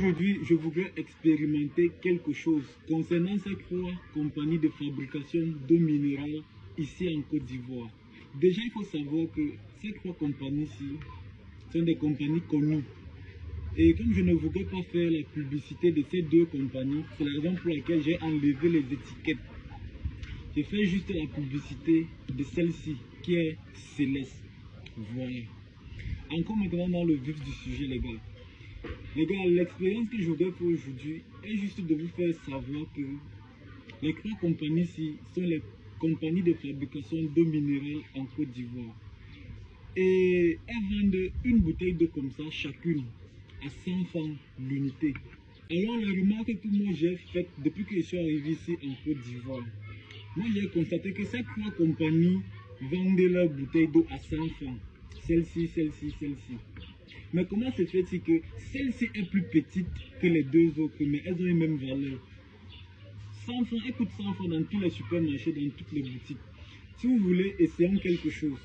Aujourd'hui, je voudrais expérimenter quelque chose concernant ces trois compagnies de fabrication d'eau minérale ici en Côte d'Ivoire. Déjà, il faut savoir que ces trois compagnies-ci sont des compagnies connues. Et comme je ne voudrais pas faire la publicité de ces deux compagnies, c'est la raison pour laquelle j'ai enlevé les étiquettes. Je fais juste la publicité de celle-ci qui est Céleste. Voilà. Encore maintenant dans le vif du sujet, les gars. Les gars, l'expérience que je voudrais faire aujourd'hui est juste de vous faire savoir que les trois compagnies-ci sont les compagnies de fabrication d'eau minérale en Côte d'Ivoire. Et elles vendent une bouteille d'eau comme ça, chacune, à 100 francs l'unité. Alors la remarque que moi j'ai faite depuis que je suis arrivé ici en Côte d'Ivoire, moi j'ai constaté que ces trois compagnies vendent leurs bouteilles d'eau à 100 francs. Celle-ci, celle-ci, celle-ci. Mais comment se fait-il que celle-ci est plus petite que les deux autres, mais elles ont les mêmes valeurs? 100 francs, elle coûte 100 francs dans tous les supermarchés, dans toutes les boutiques. Si vous voulez, essayons quelque chose.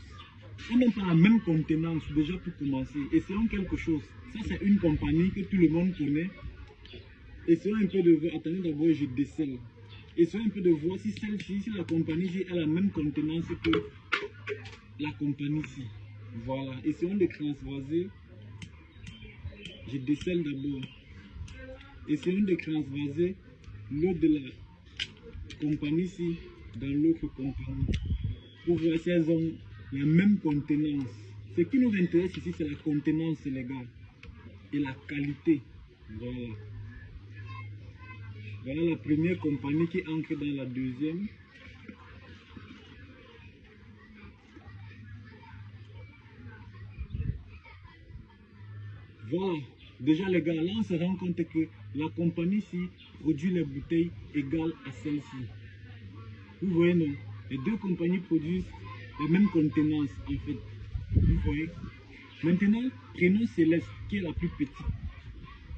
Elles n'ont pas la même contenance, déjà pour commencer. Essayons quelque chose. Ça, c'est une compagnie que tout le monde connaît. Essayons un peu de voir. Attendez d'abord, je décèle. Essayons un peu de voir si celle-ci, si la compagnie-ci a la même contenance que la compagnie-ci. Voilà. Essayons de transvaser. Je décèle d'abord. Essayons de transvaser l'eau de la compagnie-ci dans l'autre compagnie. Pour voir si elles ont la même contenance. Ce qui nous intéresse ici, c'est la contenance, les gars. Et la qualité. Voilà. Voilà la première compagnie qui entre dans la deuxième. Voilà. Déjà les gars, là on se rend compte que la compagnie-ci produit les bouteilles égales à celle-ci. Vous voyez non? Les deux compagnies produisent les mêmes contenances en fait. Vous voyez? Maintenant, prenons Céleste qui est la plus petite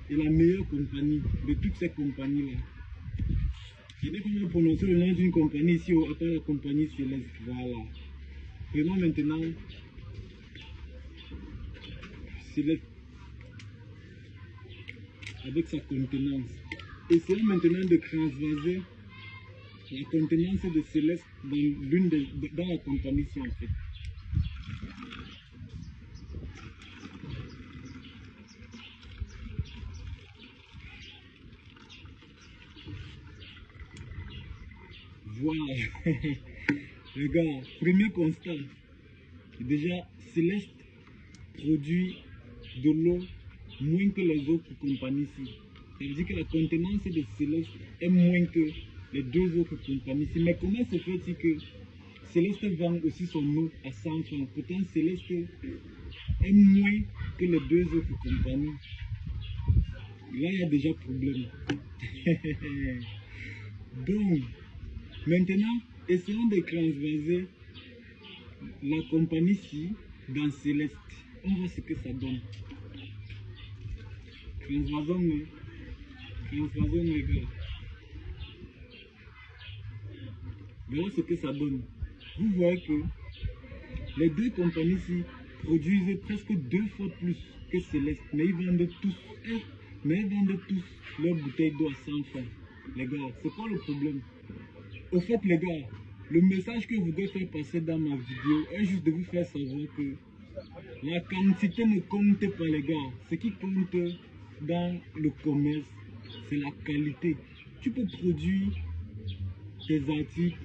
et la meilleure compagnie de toutes ces compagnies-là. Je n'ai pas prononcé le nom d'une compagnie ici, à part la compagnie Céleste. Voilà. Prenons maintenant Céleste avec sa contenance. Essayons maintenant de transvaser la contenance de Céleste dans la compagnie-ci en fait. Voilà. Les gars, premier constat. Déjà, Céleste produit de l'eau moins que les autres compagnies-ci. Ça veut dire que la contenance de Céleste est moins que les deux autres compagnies-ci. Mais comment se fait-il que Céleste vend aussi son eau à 100 francs? Pourtant, Céleste est moins que les deux autres compagnies. Là, il y a déjà problème. Donc, maintenant, essayons de transvaser la compagnie-ci dans Céleste. On voit ce que ça donne. Transvasons les gars. Voilà ce que ça donne. Vous voyez que les deux compagnies-ci produisent presque 2 fois plus que Céleste, mais ils vendent tous leurs bouteilles d'eau à 100 francs. Les gars, c'est quoi le problème? Au fait, les gars, le message que je voudrais faire passer dans ma vidéo est juste de vous faire savoir que la quantité ne compte pas, les gars. Ce qui compte dans le commerce, c'est la qualité. Tu peux produire tes articles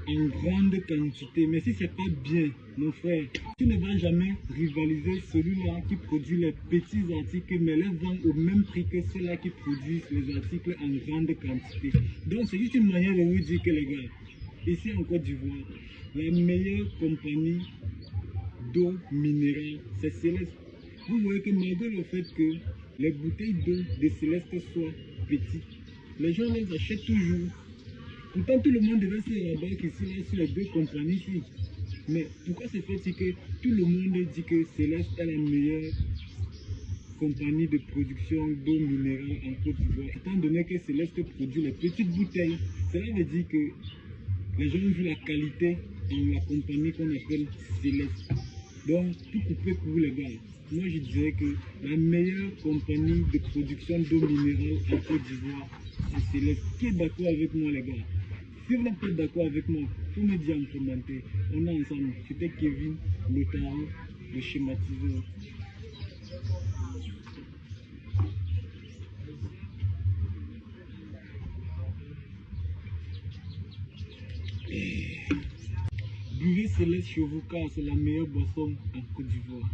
en grande quantité, mais si c'est pas bien, mon frère, tu ne vas jamais rivaliser celui-là qui produit les petits articles, mais les vend au même prix que ceux-là qui produisent les articles en grande quantité. Donc c'est juste une manière de vous dire que les gars, ici en Côte d'Ivoire, la meilleure compagnie d'eau minérale, c'est Céleste. Vous voyez que malgré le fait que les bouteilles d'eau de Céleste soient petites, les gens les achètent toujours. Pourtant, tout le monde devait se rabattre ici là, sur les deux compagnies-ci. Mais pourquoi se fait-il que tout le monde dit que Céleste est la meilleure compagnie de production d'eau minérale en Côte d'Ivoire, étant donné que Céleste produit les petites bouteilles? Cela veut dire que les gens ont vu la qualité dans la compagnie qu'on appelle Céleste. Donc, tout coupé pour vous les gars. Moi, je dirais que la meilleure compagnie de production d'eau minérale en Côte d'Ivoire, c'est Céleste. Qui est d'accord avec moi, les gars? Si vous n'êtes pas d'accord avec moi, vous me dites en commentaire. On est ensemble. C'était Kevin, le tarot, le schématiseur. Buvez Céleste chez vous car c'est la meilleure boisson en Côte d'Ivoire.